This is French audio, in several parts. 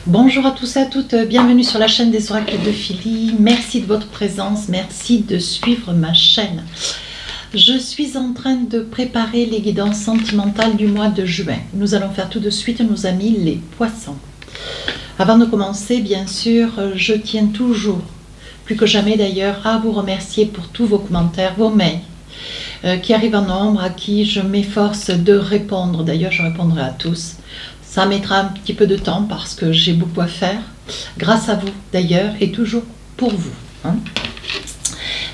Bonjour à tous et à toutes, bienvenue sur la chaîne des oracles de Philly. Merci de votre présence, merci de suivre ma chaîne. Je suis en train de préparer les guidances sentimentales du mois de juin. Nous allons faire tout de suite, nos amis, les poissons. Avant de commencer, bien sûr, je tiens toujours, plus que jamais d'ailleurs, à vous remercier pour tous vos commentaires, vos mails qui arrivent en nombre, à qui je m'efforce de répondre. D'ailleurs, je répondrai à tous. Ça mettra un petit peu de temps parce que j'ai beaucoup à faire, grâce à vous d'ailleurs, et toujours pour vous.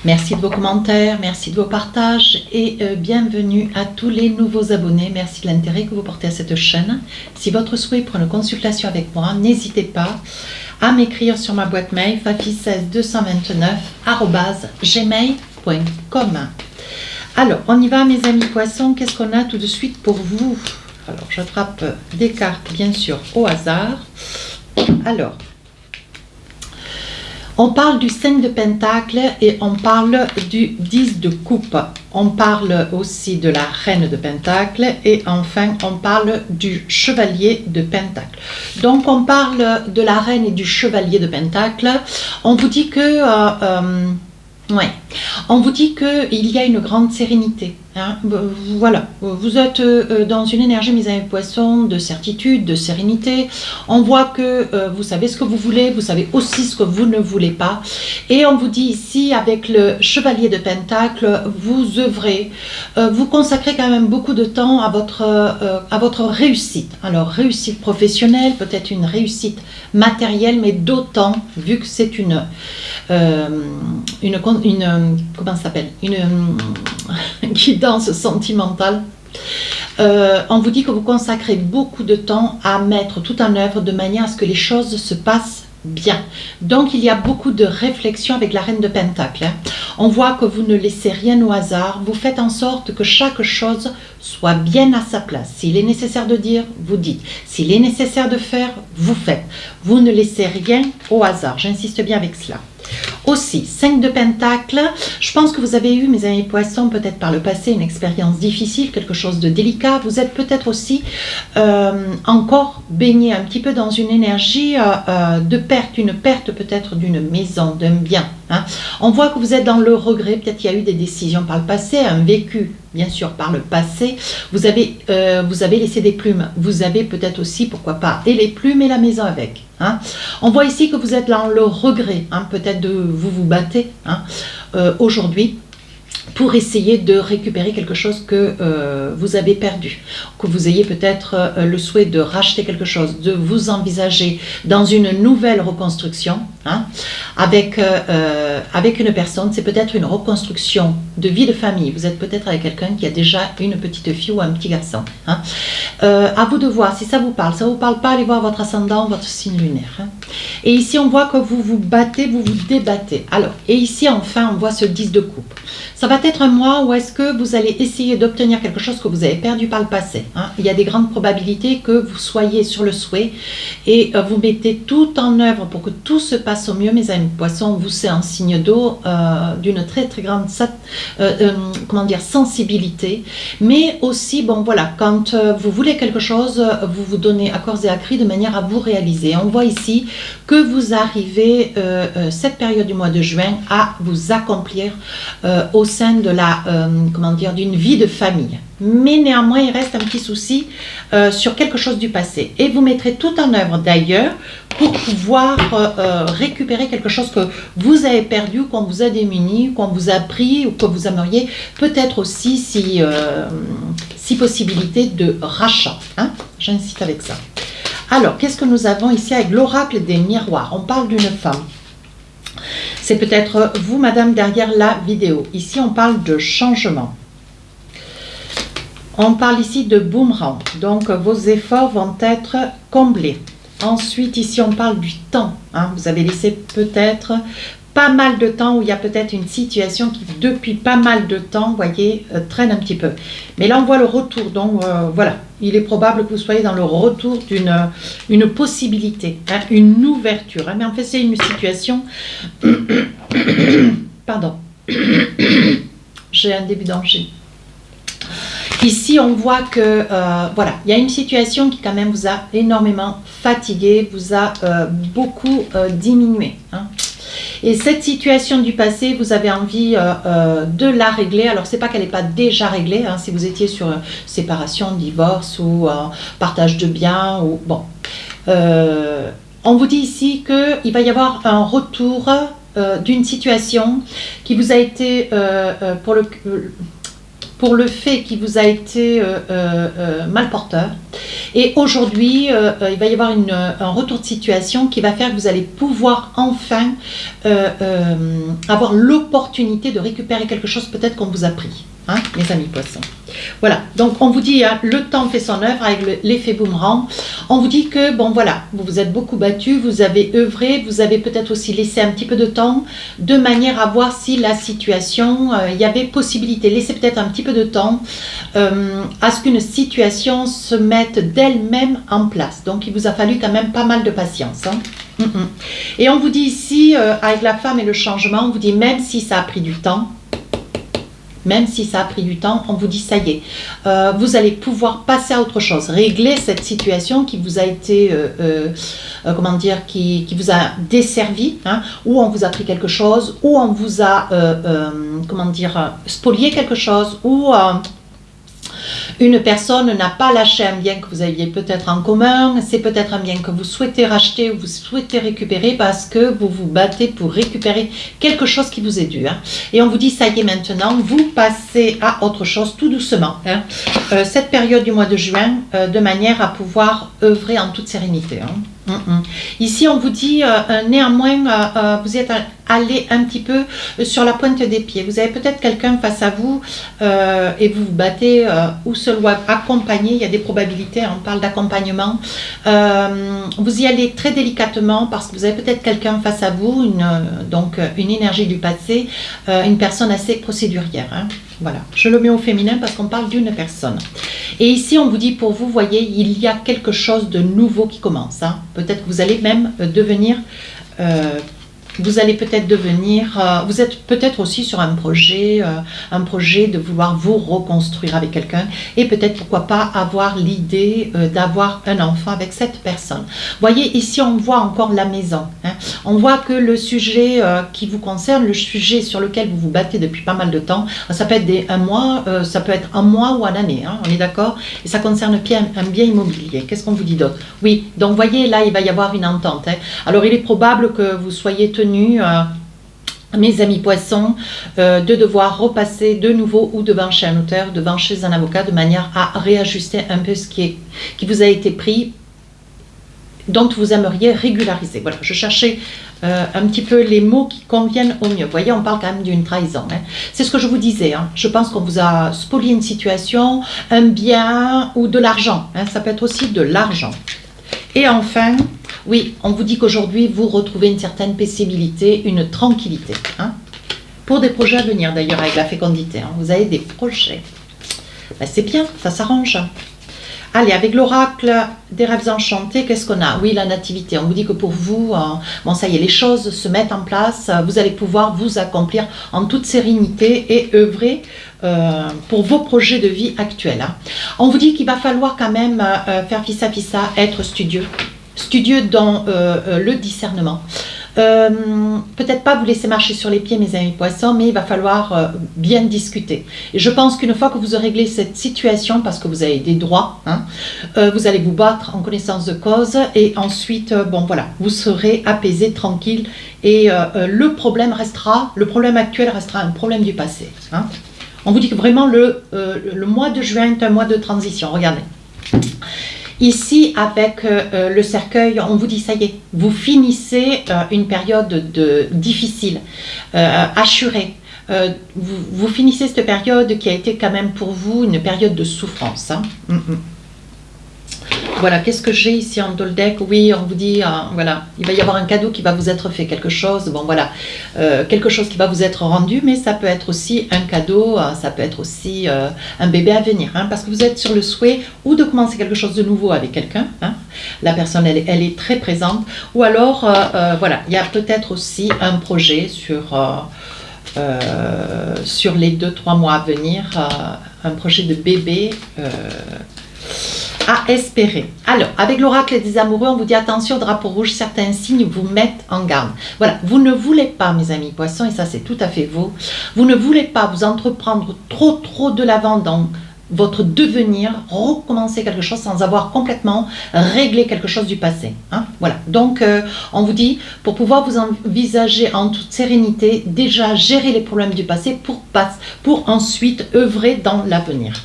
Merci de vos commentaires, merci de vos partages et bienvenue à tous les nouveaux abonnés. Merci de l'intérêt que vous portez à cette chaîne. Si votre souhait pour une consultation avec moi, n'hésitez pas à m'écrire sur ma boîte mail fafi16229@gmail.com. Alors, on y va mes amis poissons, qu'est-ce qu'on a tout de suite pour vous? Alors, j'attrape des cartes, bien sûr, au hasard. Alors, on parle du 5 de Pentacle et on parle du 10 de Coupe. On parle aussi de la Reine de Pentacle et enfin, on parle du Chevalier de Pentacle. Donc, on parle de la Reine et du Chevalier de Pentacle. On vous dit que... on vous dit qu'il y a une grande sérénité. Voilà, vous êtes dans une énergie mise à poisson de certitude, de sérénité. On voit que vous savez ce que vous voulez, vous savez aussi ce que vous ne voulez pas. Et on vous dit ici, avec le Chevalier de Pentacle, vous œuvrez, vous consacrez quand même beaucoup de temps à votre réussite. Alors, réussite professionnelle, peut-être une réussite matérielle, mais d'autant, vu que c'est une comment ça s'appelle, une guidance sentimentale, on vous dit que vous consacrez beaucoup de temps à mettre tout en œuvre de manière à ce que les choses se passent bien. Donc il y a beaucoup de réflexion avec la Reine de Pentacle. On voit que vous ne laissez rien au hasard, vous faites en sorte que chaque chose soit bien à sa place. S'il est nécessaire de dire, vous dites. S'il est nécessaire de faire, vous faites. Vous ne laissez rien au hasard, j'insiste bien avec cela. Aussi, 5 de Pentacle, je pense que vous avez eu, mes amis poissons, peut-être par le passé, une expérience difficile, quelque chose de délicat. Vous êtes peut-être aussi encore baigné un petit peu dans une énergie de perte, une perte peut-être d'une maison, d'un bien. On voit que vous êtes dans le regret, peut-être qu'il y a eu des décisions par le passé, un vécu, bien sûr, par le passé. Vous avez laissé des plumes, vous avez peut-être aussi, pourquoi pas, et les plumes et la maison avec. On voit ici que vous êtes dans le regret, peut-être de vous battez aujourd'hui pour essayer de récupérer quelque chose que vous avez perdu, que vous ayez peut-être le souhait de racheter quelque chose, de vous envisager dans une nouvelle reconstruction avec une personne. C'est peut-être une reconstruction de vie de famille. Vous êtes peut-être avec quelqu'un qui a déjà une petite fille ou un petit garçon. À vous de voir si ça vous parle. Ça ne vous parle pas, allez voir votre ascendant, votre signe lunaire. Et ici, on voit que vous vous battez, vous vous débattez. Alors, et ici, enfin, on voit ce 10 de coupe. Ça va être un mois où est-ce que vous allez essayer d'obtenir quelque chose que vous avez perdu par le passé. Il y a des grandes probabilités que vous soyez sur le souhait et vous mettez tout en œuvre pour que tout se passe au mieux, mes amis poissons. Vous, c'est un signe d'eau d'une très très grande sensibilité. Mais aussi, bon voilà, quand vous voulez quelque chose, vous vous donnez à corps et à cri de manière à vous réaliser. On voit ici que vous arrivez, cette période du mois de juin, à vous accomplir au sein de d'une vie de famille. Mais néanmoins, il reste un petit souci sur quelque chose du passé. Et vous mettrez tout en œuvre d'ailleurs pour pouvoir récupérer quelque chose que vous avez perdu, qu'on vous a démuni, qu'on vous a pris ou que vous aimeriez peut-être aussi si possibilité de rachat. J'insiste avec ça. Alors, qu'est-ce que nous avons ici avec l'oracle des miroirs? On parle d'une femme. C'est peut-être vous, madame, derrière la vidéo. Ici, on parle de changement. On parle ici de boomerang. Donc, vos efforts vont être comblés. Ensuite, ici, on parle du temps. Vous avez laissé peut-être pas mal de temps où il y a peut-être une situation qui, depuis pas mal de temps, vous voyez, traîne un petit peu. Mais là, on voit le retour. Donc, voilà. Il est probable que vous soyez dans le retour d'une possibilité, une ouverture. Mais en fait, c'est une situation... Pardon. J'ai un début d'angine. Ici, on voit que, voilà, il y a une situation qui quand même vous a énormément fatigué, vous a beaucoup diminué. Hein. Et cette situation du passé, vous avez envie de la régler. Alors, c'est pas qu'elle n'est pas déjà réglée, hein, si vous étiez sur séparation, divorce ou partage de biens. Ou, bon. On vous dit ici qu'il va y avoir un retour d'une situation qui vous a été, pour le fait qui vous a été mal porteur. Et aujourd'hui, il va y avoir un retour de situation qui va faire que vous allez pouvoir enfin avoir l'opportunité de récupérer quelque chose peut-être qu'on vous a pris, hein, mes amis poissons. Voilà, donc on vous dit, hein, le temps fait son œuvre avec l'effet boomerang. On vous dit que, bon voilà, vous vous êtes beaucoup battu, vous avez œuvré, vous avez peut-être aussi laissé un petit peu de temps, de manière à voir si la situation, il y avait possibilité, laissez peut-être un petit peu de temps à ce qu'une situation se mette d'elle-même en place. Donc il vous a fallu quand même pas mal de patience. Hein. Et on vous dit ici, avec la femme et le changement, on vous dit même si ça a pris du temps, on vous dit ça y est, vous allez pouvoir passer à autre chose, régler cette situation qui vous a été, comment dire, qui vous a desservi, hein, ou on vous a pris quelque chose, ou on vous a, comment dire, spolié quelque chose, ou une personne n'a pas lâché un bien que vous aviez peut-être en commun, c'est peut-être un bien que vous souhaitez racheter ou vous souhaitez récupérer parce que vous vous battez pour récupérer quelque chose qui vous est dû. Hein. Et on vous dit, ça y est maintenant, vous passez à autre chose tout doucement. Hein. Cette période du mois de juin, de manière à pouvoir œuvrer en toute sérénité. Hein. Ici, on vous dit, néanmoins, vous êtes allé un petit peu sur la pointe des pieds. Vous avez peut-être quelqu'un face à vous et vous vous battez ou se doit accompagner. Il y a des probabilités, on parle d'accompagnement. Vous y allez très délicatement parce que vous avez peut-être quelqu'un face à vous, donc une énergie du passé, une personne assez procédurière. Hein. Voilà, je le mets au féminin parce qu'on parle d'une personne. Et ici, on vous dit pour vous, voyez, il y a quelque chose de nouveau qui commence. Hein. Peut-être que vous allez même devenir... vous allez peut-être devenir, vous êtes peut-être aussi sur un projet de vouloir vous reconstruire avec quelqu'un et peut-être pourquoi pas avoir l'idée d'avoir un enfant avec cette personne. Voyez, ici on voit encore la maison. Hein. On voit que le sujet qui vous concerne, le sujet sur lequel vous vous battez depuis pas mal de temps, ça peut être un mois, ça peut être un mois ou une année, hein, on est d'accord? Et ça concerne un bien immobilier. Qu'est-ce qu'on vous dit d'autre? Oui, donc voyez, là il va y avoir une entente. Hein. Alors il est probable que vous soyez tenu mes amis poissons, de devoir repasser de nouveau ou devant chez un notaire, devant chez un avocat, de manière à réajuster un peu ce qui vous a été pris, dont vous aimeriez régulariser. Voilà, je cherchais un petit peu les mots qui conviennent au mieux. Vous voyez, on parle quand même d'une trahison. Hein. C'est ce que je vous disais. Hein. Je pense qu'on vous a spolié une situation, un bien ou de l'argent. Hein. Ça peut être aussi de l'argent. Et enfin... oui, on vous dit qu'aujourd'hui, vous retrouvez une certaine paisibilité, une tranquillité. Hein, pour des projets à venir, d'ailleurs, avec la fécondité. Hein, vous avez des projets. Ben, c'est bien, ça s'arrange. Allez, avec l'oracle des rêves enchantés, qu'est-ce qu'on a? Oui, la nativité. On vous dit que pour vous, bon, ça y est, les choses se mettent en place. Vous allez pouvoir vous accomplir en toute sérénité et œuvrer pour vos projets de vie actuels. Hein. On vous dit qu'il va falloir quand même faire fissa, être studieux dans le discernement. Peut-être pas vous laisser marcher sur les pieds, mes amis poissons, mais il va falloir bien discuter. Et je pense qu'une fois que vous aurez réglé cette situation, parce que vous avez des droits, hein, vous allez vous battre en connaissance de cause, et ensuite, bon voilà, vous serez apaisé, tranquille, et le problème actuel restera un problème du passé. Hein. On vous dit que vraiment le mois de juin est un mois de transition, regardez. Ici, avec le cercueil, on vous dit, ça y est, vous finissez une période difficile, assurée. Vous finissez cette période qui a été quand même pour vous une période de souffrance. Hein. Voilà, qu'est-ce que j'ai ici en Doldec? Oui, on vous dit, voilà, il va y avoir un cadeau qui va vous être fait, quelque chose, bon voilà, quelque chose qui va vous être rendu, mais ça peut être aussi un cadeau, ça peut être aussi un bébé à venir, hein, parce que vous êtes sur le souhait ou de commencer quelque chose de nouveau avec quelqu'un, hein, la personne elle est très présente, ou alors, voilà, il y a peut-être aussi un projet sur les 2-3 mois à venir, un projet de bébé à espérer. Alors, avec l'oracle des amoureux, on vous dit attention, drapeau rouge, certains signes vous mettent en garde. Voilà, vous ne voulez pas, mes amis poissons, et ça c'est tout à fait vous ne voulez pas vous entreprendre trop de l'avant dans votre devenir, recommencer quelque chose sans avoir complètement réglé quelque chose du passé. Hein, voilà, donc on vous dit, pour pouvoir vous envisager en toute sérénité, déjà gérer les problèmes du passé pour ensuite œuvrer dans l'avenir.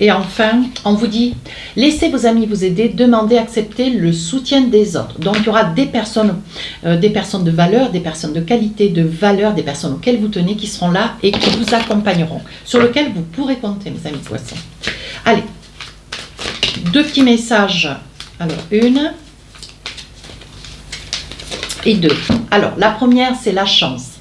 Et enfin, on vous dit, laissez vos amis vous aider, demandez, acceptez le soutien des autres. Donc, il y aura des personnes de valeur, des personnes de qualité, de valeur, des personnes auxquelles vous tenez qui seront là et qui vous accompagneront, sur lesquelles vous pourrez compter, mes amis poissons. Allez, 2 petits messages. Alors, 1 et 2. Alors, la première, c'est la chance.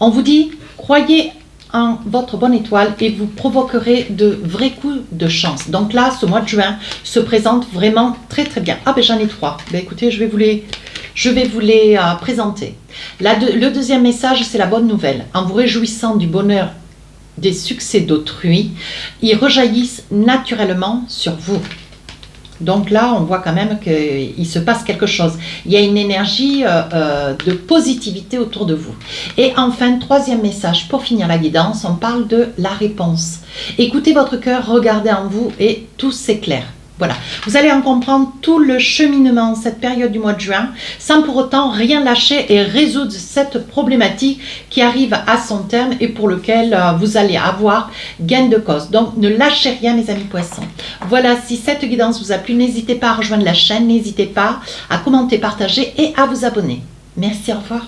On vous dit, croyez en votre bonne étoile et vous provoquerez de vrais coups de chance. Donc là, ce mois de juin se présente vraiment très bien. Ah ben j'en ai 3. Ben écoutez, je vais vous les présenter. Le deuxième message, c'est la bonne nouvelle. En vous réjouissant du bonheur des succès d'autrui, ils rejaillissent naturellement sur vous. Donc là, on voit quand même qu'il se passe quelque chose. Il y a une énergie de positivité autour de vous. Et enfin, 3e message, pour finir la guidance, on parle de la réponse. Écoutez votre cœur, regardez en vous et tout s'éclaire. Voilà, vous allez en comprendre tout le cheminement, cette période du mois de juin, sans pour autant rien lâcher et résoudre cette problématique qui arrive à son terme et pour lequel vous allez avoir gain de cause. Donc, ne lâchez rien, mes amis poissons. Voilà, si cette guidance vous a plu, n'hésitez pas à rejoindre la chaîne, n'hésitez pas à commenter, partager et à vous abonner. Merci, au revoir.